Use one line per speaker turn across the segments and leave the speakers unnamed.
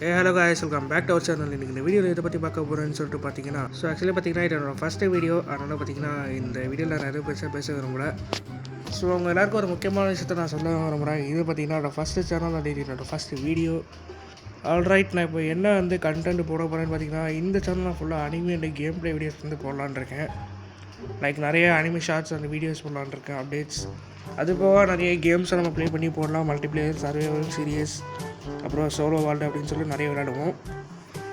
Hello guys, welcome back to our channel. இன்றைக்கி இந்த வீடியோவில் இதை பற்றி பார்க்க போகிறேன்னு சொல்லிட்டு பார்த்தீங்கன்னா ஆக்சுவலி பார்த்தீங்கன்னா இது என்னோடய ஃபஸ்ட்டு வீடியோ. அதனால் பார்த்தீங்கன்னா இந்த வீடியோவில் நிறைய பேச விரும்புகிறேன். அவங்க எல்லாருக்கும் ஒரு முக்கியமான விஷயத்தை நான் சொல்ல விரும்புகிறேன். இது பார்த்தீங்கன்னா என்னோடய ஃபஸ்ட்டு சேனல், அது என்னோடய ஃபஸ்ட்டு வீடியோ. ஆல்ரைட், நான் இப்போ என்ன கண்டென்ட் போட போகிறேன்னு பார்த்தீங்கன்னா இந்த சேனலில் ஃபுல்லாக anime and game play videos போடலான்னு இருக்கேன். நிறைய அனிமே ஷார்ட்ஸ் அந்த வீடியோஸ் போடலான்னு இருக்கேன், அப்டேட்ஸ். அது போக நிறைய கேம்ஸை நம்ம ப்ளே பண்ணி போடலாம், மல்டிப்ளேயர், சர்வைவல் சீரியஸ், அப்புறம் சோலோ வால்டு அப்படின்னு சொல்லி நிறைய விளையாடுவோம்.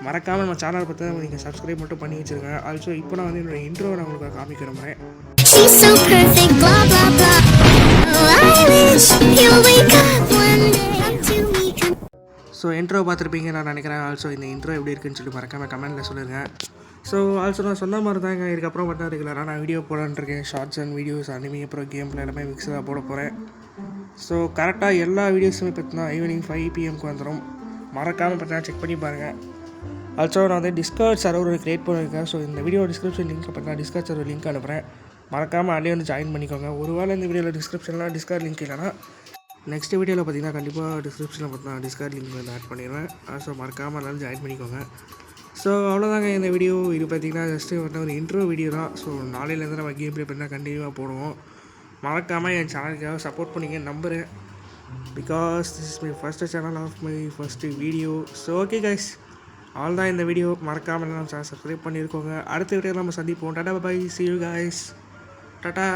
மறக்காமல் நம்ம சேனல் பற்றி நீங்கள் சப்ஸ்கிரைப் மட்டும் பண்ணி வச்சுருங்க. ஆல்சோ இப்போ நான் என்னோடய இன்ட்ரோவை நான் உங்களுக்கு காமிக்க விரும்புகிறேன். இன்ட்ரோ பார்த்துருப்பீங்க நான் நினைக்கிறேன். ஆல்சோ இந்த இன்ட்ரோ எப்படி இருக்குன்னு சொல்லி மறக்காமல் கமெண்ட்டில் சொல்லுங்கள். ஆல்சோ நான் சொன்ன மாதிரி தாங்க, இதுக்கப்புறம் பார்த்தா ரெகுலராக நான் வீடியோ போடலான்ட்ருக்கேன். ஷார்ட்ஸ் அண்ட் வீடியோஸ், அனிமி, அப்புறம் கேமில் எல்லாமே மிக்ஸாக போட போகிறேன். கரெக்டாக எல்லா வீடியோஸுமே பார்த்தீங்கன்னா ஈவினிங் 5 PM வந்துடும். மறக்காமல் பார்த்தீங்கன்னா செக் பண்ணி பாருங்கள். ஆல்சோ நான் டிஸ்கார்ட் சர்வர் க்ரியேட் பண்ணியிருக்கேன். இந்த வீடியோ டிஸ்கிரிப்ஷன் லிங்க் பார்த்தீங்கன்னா டிஸ்கார்ட் சர்வர் லிங்க் அனுப்புகிறேன். மறக்காமல் அதிலே ஜாயின் பண்ணிக்கோங்க. ஒருவேளை இந்த வீடியோவில் டிஸ்கிரிப்ஷனில் டிஸ்கார்ட் லிங்க் இல்லைனா நெக்ஸ்ட் வீடியோவில் பார்த்தீங்கன்னா கண்டிப்பாக டிஸ்கிரிப்ஷனில் பார்த்தீங்கன்னா டிஸ்கார்ட் லிங்க் ஆட் பண்ணிடுவேன். மறக்காமல் எல்லாரும் ஜாயின் பண்ணிக்கோங்க. அவ்வளோதாங்க இந்த வீடியோ. இது பார்த்திங்கன்னா ஜஸ்ட்டு ஒரு இன்ட்ரோ வீடியோ தான். நாளையிலேருந்து நம்ம கேம் ப்ளே பண்ணால் கண்டினியூவாக போடுவோம். மறக்காமல் என் சேனலுக்காக சப்போர்ட் பண்ணிங்க நம்புகிறேன். Because this is my first channel of my first video. Okay guys, all தான் இந்த வீடியோ. மறக்காமல் நம்ம சப்ஸ்கிரைப் பண்ணியிருக்கோங்க. அடுத்த வீடியோவில் நம்ம சந்திப்போம். Tata bye, see you guys. Tata.